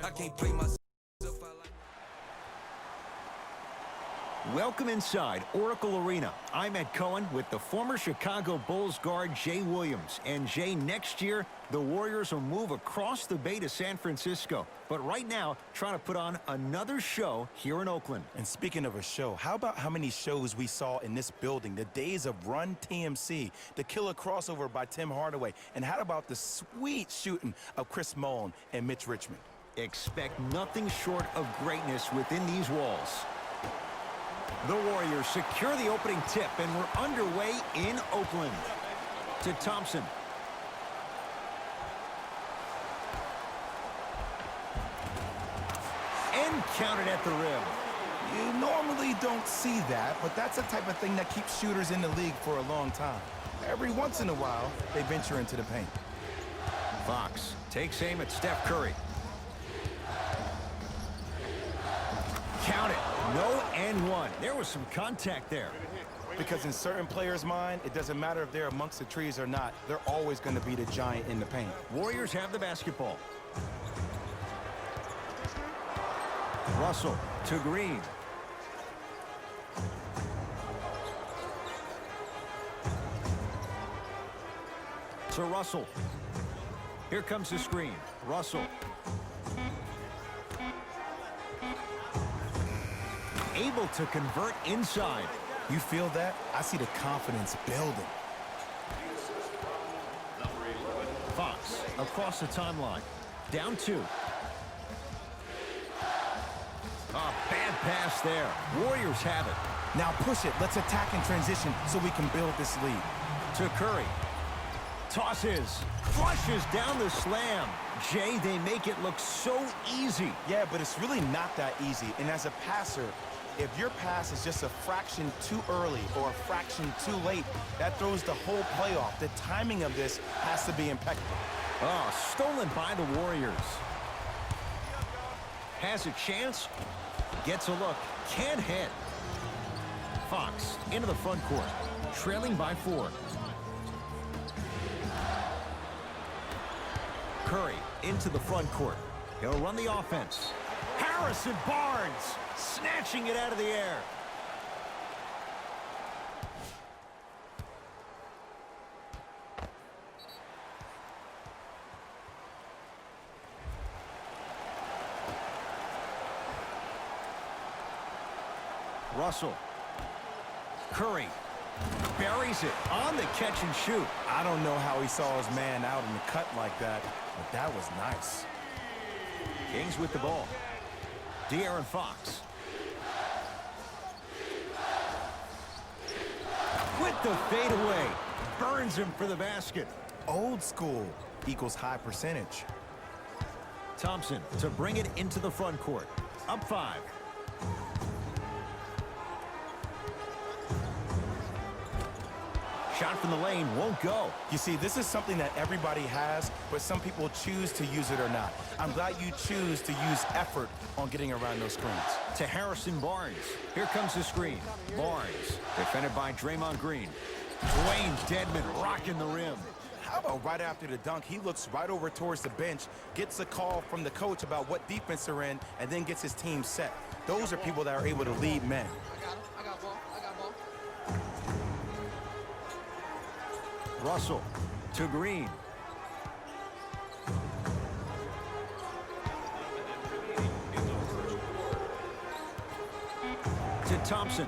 I can't play myself. Welcome inside Oracle Arena. I'm Ed Cohen with the former Chicago Bulls guard Jay Williams. And Jay, next year, the Warriors will move across the bay to San Francisco. But right now, trying to put on another show here in Oakland. And speaking of a show, how about how many shows we saw in this building? The days of Run TMC, the killer crossover by Tim Hardaway, and how about the sweet shooting of Chris Mullin and Mitch Richmond? Expect nothing short of greatness within these walls. The Warriors secure the opening tip, and we're underway in Oakland. To Thompson. And counted at the rim. You normally don't see that, but that's the type of thing that keeps shooters in the league for a long time. Every once in a while, they venture into the paint. Fox takes aim at Steph Curry. Count it. No and one. There was some contact there. Because in certain players' mind, it doesn't matter if they're amongst the trees or not. They're always going to be the giant in the paint. Warriors have the basketball. Russell to Green. To Russell. Here comes the screen. Russell. Able to convert inside. You feel that? I see the confidence building. Fox across the timeline. Down 2. A bad pass there. Warriors have it. Now push it. Let's attack in transition so we can build this lead. To Curry. Tosses. Flushes down the slam. Jay, they make it look so easy. Yeah, but it's really not that easy. And as a passer, if your pass is just a fraction too early or a fraction too late, that throws the whole play off. The timing of this has to be impeccable. Oh, stolen by the Warriors. Has a chance. Gets a look. Can't hit. Fox into the front court. Trailing by 4. Curry into the front court. He'll run the offense. Harrison Barnes snatching it out of the air. Russell. Curry buries it on the catch and shoot. I don't know how he saw his man out in the cut like that, but that was nice. Kings with the ball. De'Aaron Fox. With the fadeaway. Burns him for the basket. Old school equals high percentage. Thompson to bring it into the front court. Up 5. Shot from the lane won't go. You see, this is something that everybody has, but some people choose to use it or not. I'm glad you choose to use effort on getting around those screens. To Harrison Barnes. Here comes the screen. Barnes, defended by Draymond Green. Dwayne Dedmon rocking the rim. How about right after the dunk, he looks right over towards the bench, gets a call from the coach about what defense they're in, and then gets his team set. Those are people that are able to lead men. I got ball. Russell to Green. To Thompson.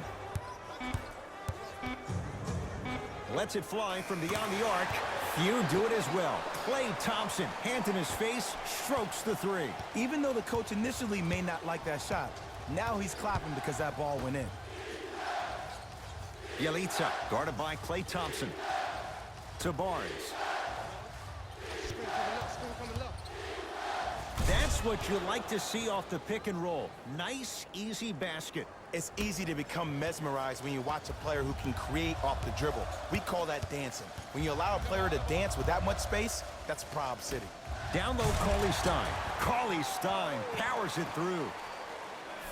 Lets it fly from beyond the arc. Few do it as well. Klay Thompson, hand in his face, strokes the 3. Even though the coach initially may not like that shot, now he's clapping because that ball went in. Bjelica, guarded by Klay Thompson. To Barnes. That's what you like to see off the pick and roll. Nice, easy basket. It's easy to become mesmerized when you watch a player who can create off the dribble. We call that dancing. When you allow a player to dance with that much space, that's Prob City. Down low, Cauley-Stein. Cauley-Stein powers it through.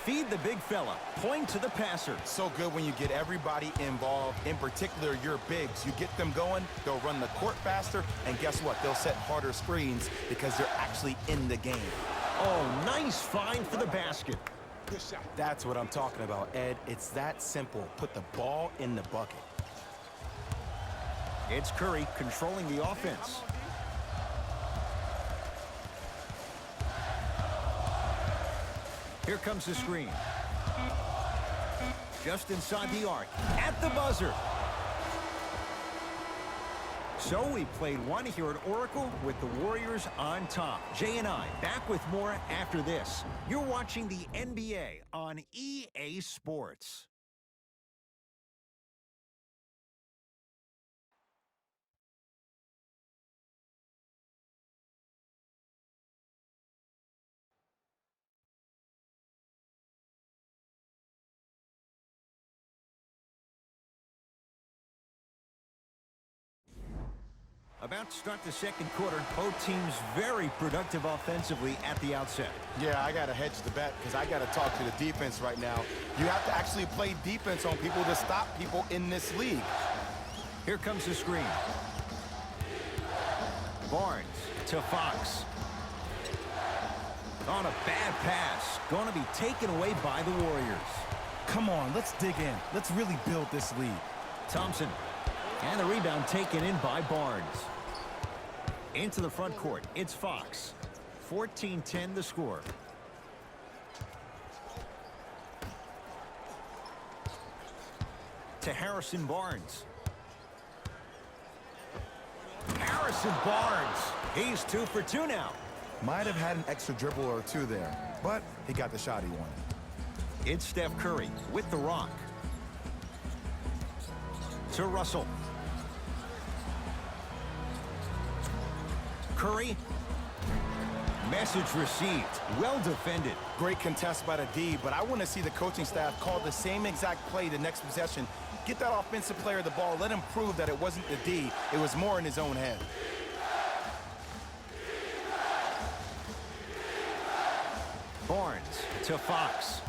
Feed the big fella. Point to the passer. So good when you get everybody involved, in particular your bigs. You get them going, they'll run the court faster, and guess what? They'll set harder screens because they're actually in the game. Oh, nice find for the basket. That's what I'm talking about, Ed. It's that simple. Put the ball in the bucket. It's Curry controlling the offense. Here comes the screen. Just inside the arc. At the buzzer. So we played one here at Oracle with the Warriors on top. Jay and I back with more after this. You're watching the NBA on EA Sports. About to start the second quarter. Both teams very productive offensively at the outset. Yeah, I got to hedge the bet because I got to talk to the defense right now. You have to actually play defense on people to stop people in this league. Here comes the screen. Barnes to Fox. On a bad pass. Going to be taken away by the Warriors. Come on, let's dig in. Let's really build this lead. Thompson. And the rebound taken in by Barnes. Into the front court, it's Fox. 14-10 the score. To Harrison Barnes. Harrison Barnes. He's 2 for 2 now. Might have had an extra dribble or two there, but he got the shot he wanted. It's Steph Curry with the rock. To Russell. Curry. Message received. Well defended. Great contest by the D, but I want to see the coaching staff call the same exact play the next possession. Get that offensive player the ball. Let him prove that it wasn't the D. It was more in his own head. Barnes to Fox.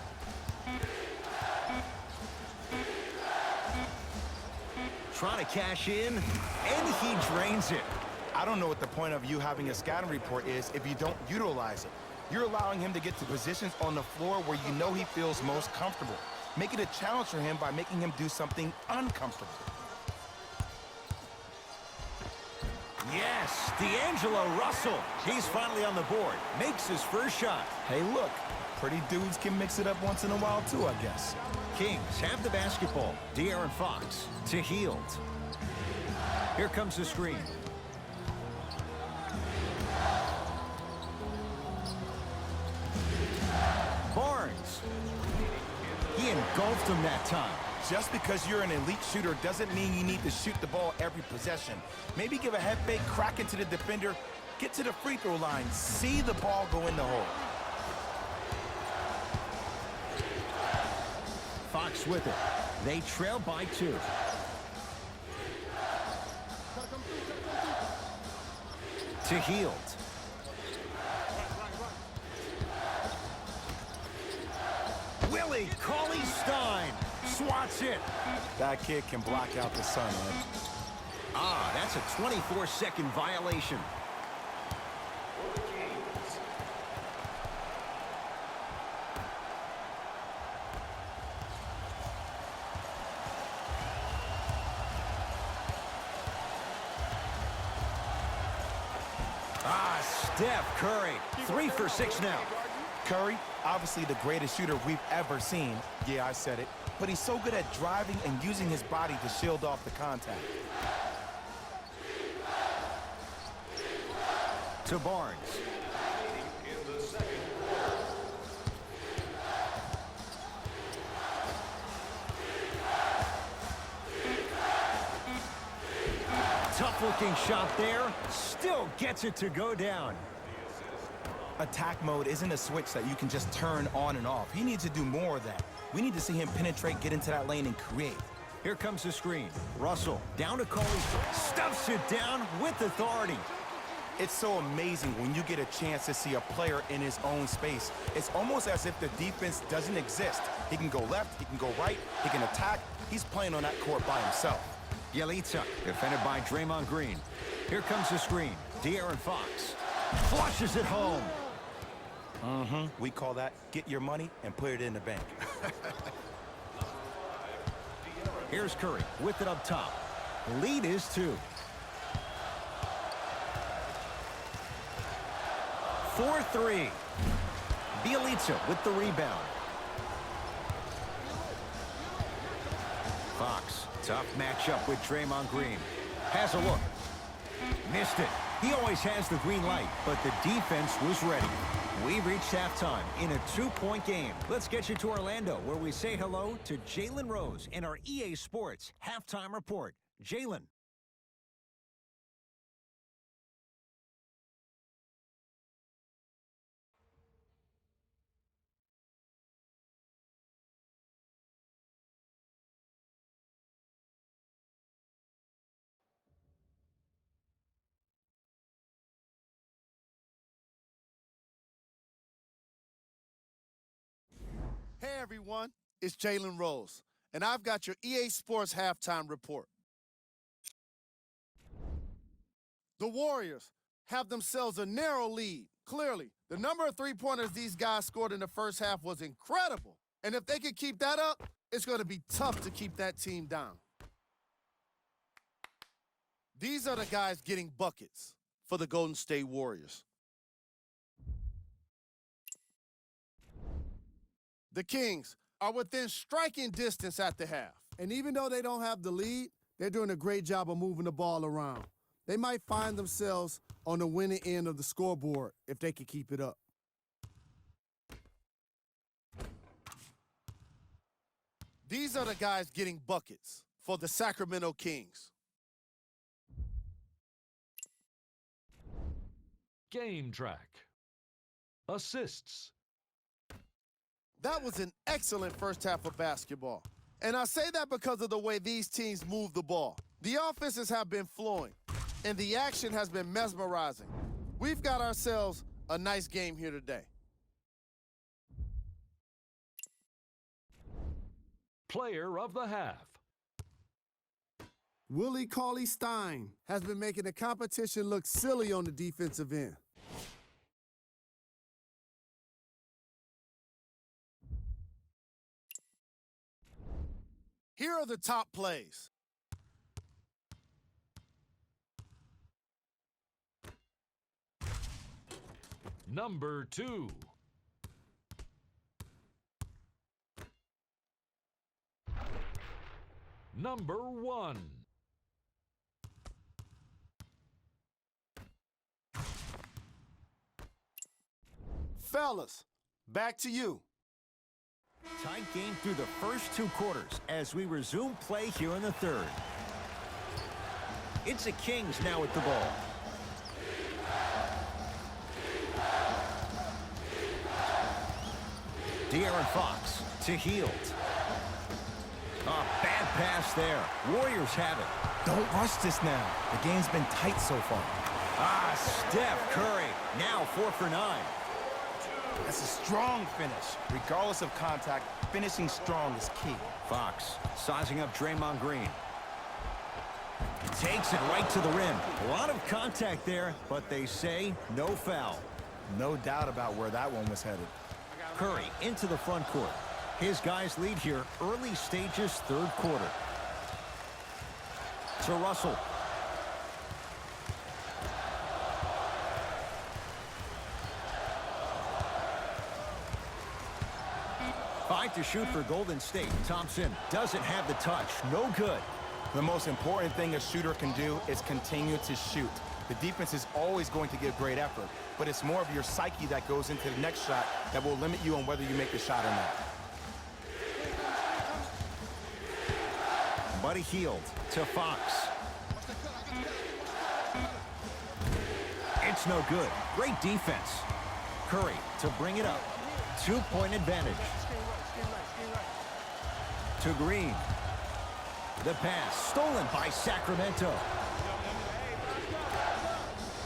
Trying to cash in, and he drains it. I don't know what the point of you having a scouting report is if you don't utilize it. You're allowing him to get to positions on the floor where you know he feels most comfortable. Make it a challenge for him by making him do something uncomfortable. Yes, D'Angelo Russell. He's finally on the board. Makes his first shot. Hey, look, pretty dudes can mix it up once in a while too, I guess. Kings have the basketball. De'Aaron Fox to Hield. Here comes the screen. Barnes. He engulfed him that time. Just because you're an elite shooter doesn't mean you need to shoot the ball every possession. Maybe give a head fake, crack into the defender, get to the free throw line, see the ball go in the hole. Fox with it. They trail by 2. To Hield. Willie Cauley-Stein swats it. That kid can block out the sun, man. Ah, that's a 24-second violation. Steph Curry, 3 for 6 now. Curry, obviously the greatest shooter we've ever seen. Yeah, I said it. But he's so good at driving and using his body to shield off the contact. To Barnes. Tough-looking shot there. Still gets it to go down. Attack mode isn't a switch that you can just turn on and off. He needs to do more of that. We need to see him penetrate, get into that lane, and create. Here comes the screen. Russell down to Cauley. Stuffs it down with authority. It's so amazing when you get a chance to see a player in his own space. It's almost as if the defense doesn't exist. He can go left, he can go right, he can attack. He's playing on that court by himself. Yelitsa, defended by Draymond Green. Here comes the screen. De'Aaron Fox flushes it home. We call that get your money and put it in the bank. Here's Curry with it up top. Lead is 2. 4-3. Bielitsa with the rebound. Fox, tough matchup with Draymond Green. Has a look. Missed it. He always has the green light, but the defense was ready. We've reached halftime in a 2-point game. Let's get you to Orlando, where we say hello to Jalen Rose in our EA Sports Halftime Report. Jalen. Hey everyone, it's Jalen Rose, and I've got your EA Sports Halftime Report. The Warriors have themselves a narrow lead. Clearly, the number of three-pointers these guys scored in the first half was incredible. And if they can keep that up, it's going to be tough to keep that team down. These are the guys getting buckets for the Golden State Warriors. The Kings are within striking distance at the half. And even though they don't have the lead, they're doing a great job of moving the ball around. They might find themselves on the winning end of the scoreboard if they can keep it up. These are the guys getting buckets for the Sacramento Kings. Game track. Assists. That was an excellent first half of basketball. And I say that because of the way these teams move the ball. The offenses have been flowing, and the action has been mesmerizing. We've got ourselves a nice game here today. Player of the half. Willie Cauley-Stein has been making the competition look silly on the defensive end. Here are the top plays. Number 2. Number 1. Fellas, back to you. Tight game through the first 2 quarters as we resume play here in the third. It's the Kings now with the ball. De'Aaron Fox to Hield. A bad pass there. Warriors have it. Don't rush this now. The game's been tight so far. Steph Curry, now 4 for 9. That's a strong finish. Regardless of contact, finishing strong is key. Fox sizing up Draymond Green. Takes it right to the rim. A lot of contact there, but they say no foul. No doubt about where that one was headed. Curry into the front court. His guys lead here early stages, third quarter. To Russell. Five to shoot for Golden State. Thompson doesn't have the touch. No good. The most important thing a shooter can do is continue to shoot. The defense is always going to give great effort, but it's more of your psyche that goes into the next shot that will limit you on whether you make the shot or not. Buddy Hield to Fox. It's no good. Great defense. Curry to bring it up. 2-point advantage. To Green. The pass stolen by Sacramento.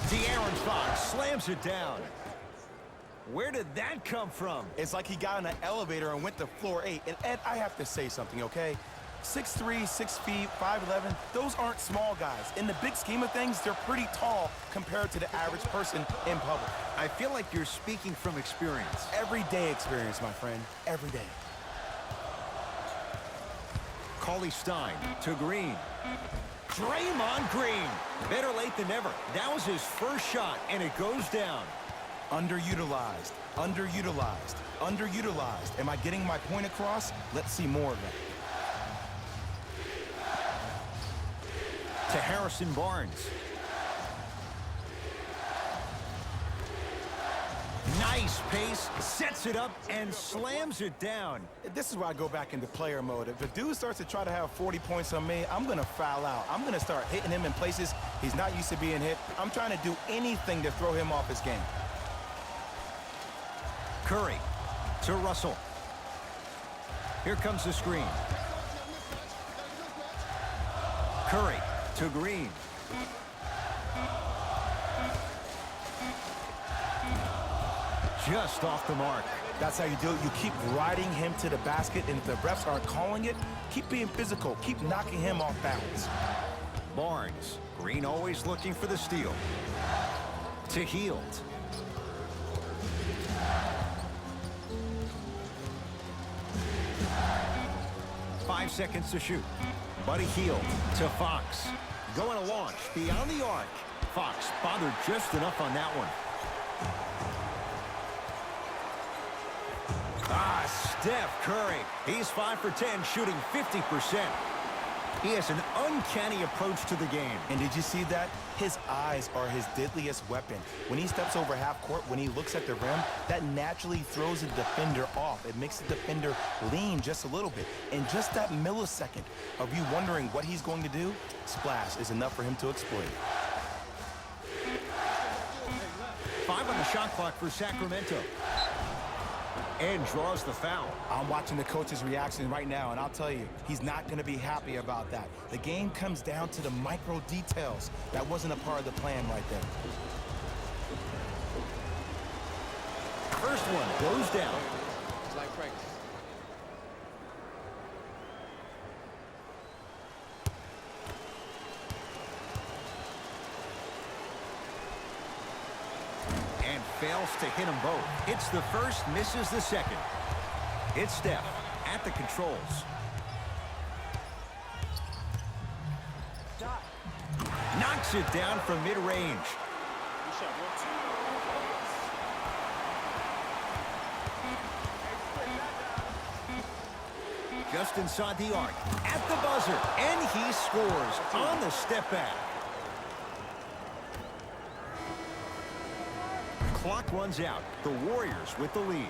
De'Aaron Fox slams it down. Where did that come from? It's like he got in an elevator and went to floor 8. And Ed, I have to say something, okay? 6'3", 6 feet, 5'11", those aren't small guys. In the big scheme of things, they're pretty tall compared to the average person in public. I feel like you're speaking from experience. Everyday experience, my friend. Every day. Cauley Stein to Green. Draymond Green. Better late than never. That was his first shot, and it goes down. Underutilized, underutilized, underutilized. Am I getting my point across? Let's see more of that. To Harrison Barnes. Nice pace, sets it up, and slams it down. This is where I go back into player mode. If the dude starts to try to have 40 points on me, I'm going to foul out. I'm going to start hitting him in places he's not used to being hit. I'm trying to do anything to throw him off his game. Curry to Russell. Here comes the screen. Curry to Green. Just off the mark. That's how you do it. You keep riding him to the basket, and if the refs aren't calling it, keep being physical. Keep knocking him off balance. Barnes. Green always looking for the steal. To Hield. Five seconds to shoot. Buddy Hield to Fox. Going to launch beyond the arc. Fox bothered just enough on that one. Steph Curry. He's 5 for 10, shooting 50%. He has an uncanny approach to the game. And did you see that? His eyes are his deadliest weapon. When he steps over half court, when he looks at the rim, that naturally throws the defender off. It makes the defender lean just a little bit. And just that millisecond of you wondering what he's going to do, splash is enough for him to exploit. 5 on the shot clock for Sacramento. And draws the foul. I'm watching the coach's reaction right now, and I'll tell you, he's not going to be happy about that. The game comes down to the micro details. That wasn't a part of the plan right there. First one goes down. It's like practice. And fails to hit them both. Hits the first, misses the second. It's Steph at the controls. Knocks it down from mid-range. Just inside the arc, at the buzzer, and he scores on the step back. Clock runs out. The Warriors with the lead.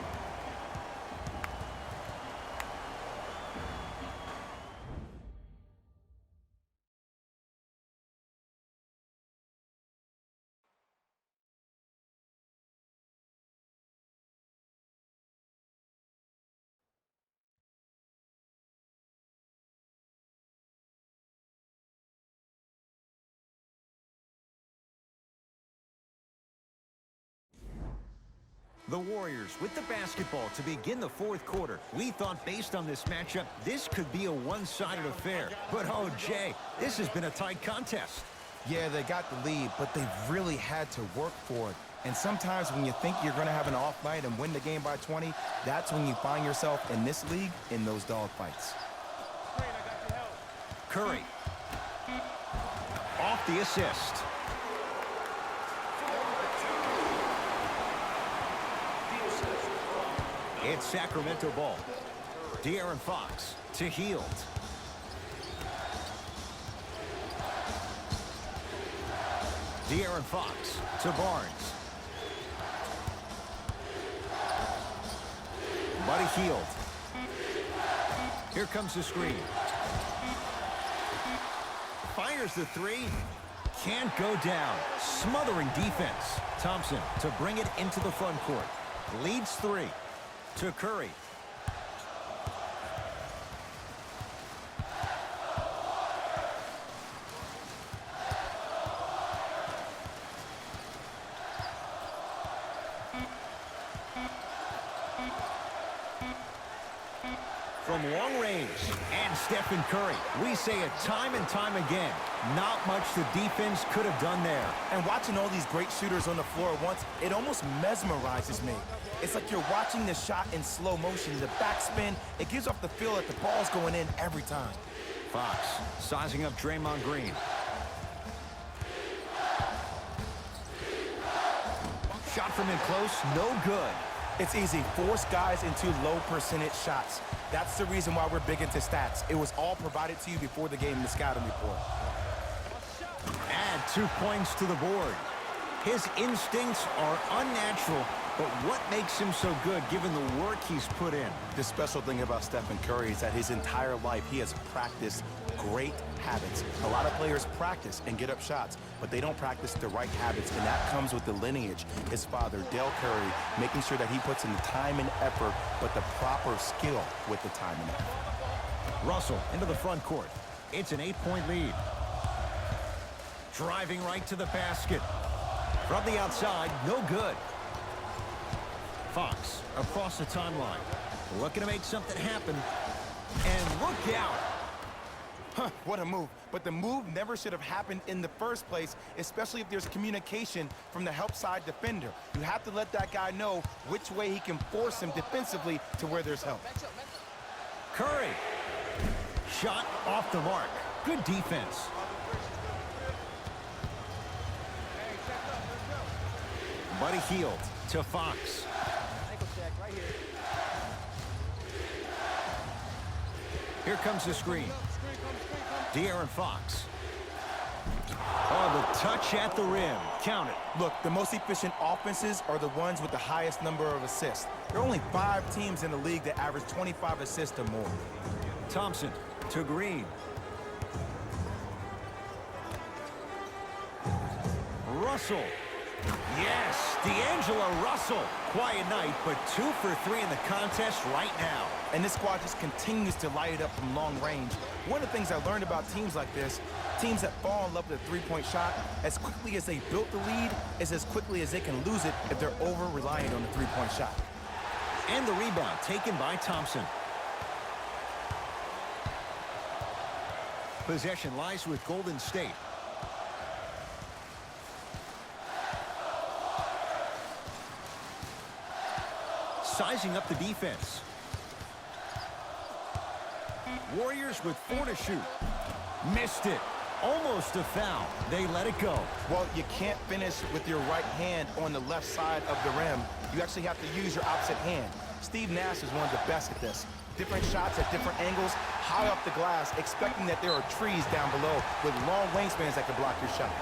The Warriors with the basketball to begin the fourth quarter. We thought based on this matchup, this could be a one-sided affair. But, oh, Jay, this has been a tight contest. Yeah, they got the lead, but they've really had to work for it. And sometimes when you think you're going to have an off night and win the game by 20, that's when you find yourself in this league in those dogfights. Curry. Off the assist. It's Sacramento ball. De'Aaron Fox to Hield. De'Aaron Fox to Barnes. Buddy Hield. Here comes the screen. Fires the three. Can't go down. Smothering defense. Thompson to bring it into the front court. Leads 3. To Curry. from long range. And Stephen Curry. We say it time and time again. Not much the defense could have done there. And watching all these great shooters on the floor at once, it almost mesmerizes me. It's like you're watching the shot in slow motion. The backspin, it gives off the feel that the ball's going in every time. Fox sizing up Draymond Green. Shot from in close, no good. It's easy. Force guys into low percentage shots. That's the reason why we're big into stats. It was all provided to you before the game in the scouting report. Add 2 points to the board. His instincts are unnatural, but what makes him so good given the work he's put in? The special thing about Stephen Curry is that his entire life he has practiced great habits. A lot of players practice and get up shots, but they don't practice the right habits, and that comes with the lineage. His father, Dale Curry, making sure that he puts in the time and effort, but the proper skill with the time and effort. Russell into the front court. It's an 8-point lead. Driving right to the basket. From the outside, no good. Fox across the timeline. Looking to make something happen. And look out. Huh, what a move. But the move never should have happened in the first place, especially if there's communication from the help side defender. You have to let that guy know which way he can force him defensively to where there's help. Curry. Shot off the mark. Good defense. Buddy Hield to Fox. Here comes the screen. De'Aaron Fox. Oh, the touch at the rim. Count it. Look, the most efficient offenses are the ones with the highest number of assists. There are only 5 teams in the league that average 25 assists or more. Thompson to Green. Russell. Yes, D'Angelo Russell. Quiet night, but 2 for 3 in the contest right now. And this squad just continues to light it up from long range. One of the things I learned about teams like this, teams that fall in love with a three-point shot, as quickly as they built the lead, is as quickly as they can lose it if they're over-reliant on the three-point shot. And the rebound taken by Thompson. Possession lies with Golden State. Sizing up the defense. Warriors with 4 to shoot. Missed it. Almost a foul. They let it go. Well, you can't finish with your right hand on the left side of the rim. You actually have to use your opposite hand. Steve Nash is one of the best at this. Different shots at different angles, high up the glass, expecting that there are trees down below with long wingspans that can block your shot.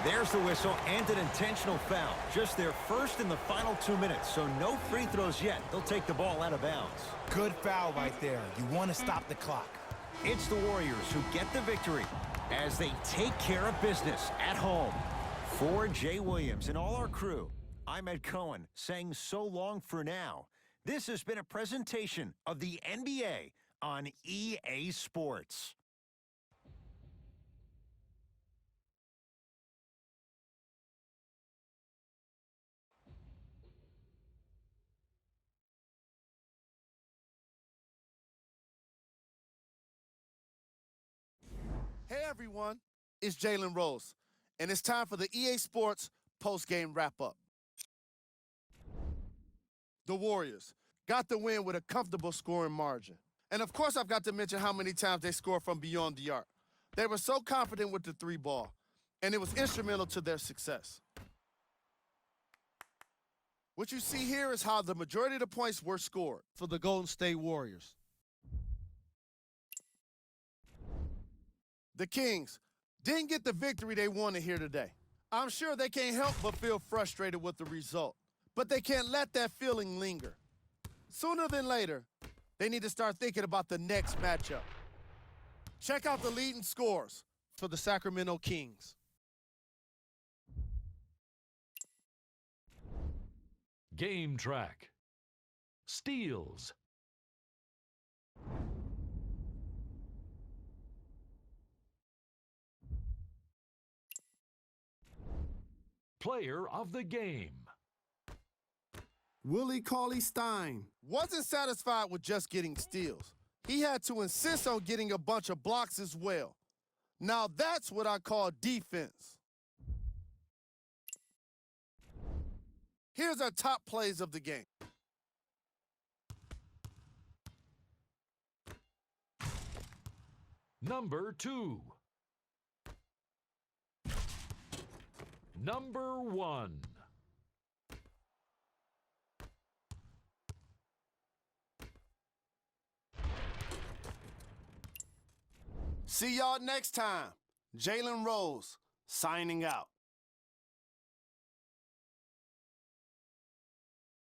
There's the whistle and an intentional foul. Just their first in the final 2 minutes, so no free throws yet. They'll take the ball out of bounds. Good foul right there. You want to stop the clock. It's the Warriors who get the victory as they take care of business at home. For Jay Williams and all our crew, I'm Ed Cohen saying so long for now. This has been a presentation of the NBA on EA Sports. Hey everyone, it's Jalen Rose, and it's time for the EA Sports post-game wrap-up. The Warriors got the win with a comfortable scoring margin. And of course I've got to mention how many times they scored from beyond the arc. They were so confident with the 3-ball, and it was instrumental to their success. What you see here is how the majority of the points were scored for the Golden State Warriors. The Kings didn't get the victory they wanted here today. I'm sure they can't help but feel frustrated with the result, but they can't let that feeling linger. Sooner than later, they need to start thinking about the next matchup. Check out the leading scores for the Sacramento Kings. Game track. Steals. Player of the game. Willie Cauley-Stein wasn't satisfied with just getting steals. He had to insist on getting a bunch of blocks as well. Now that's what I call defense. Here's our top plays of the game. Number 2. Number 1. See y'all next time. Jalen Rose, signing out.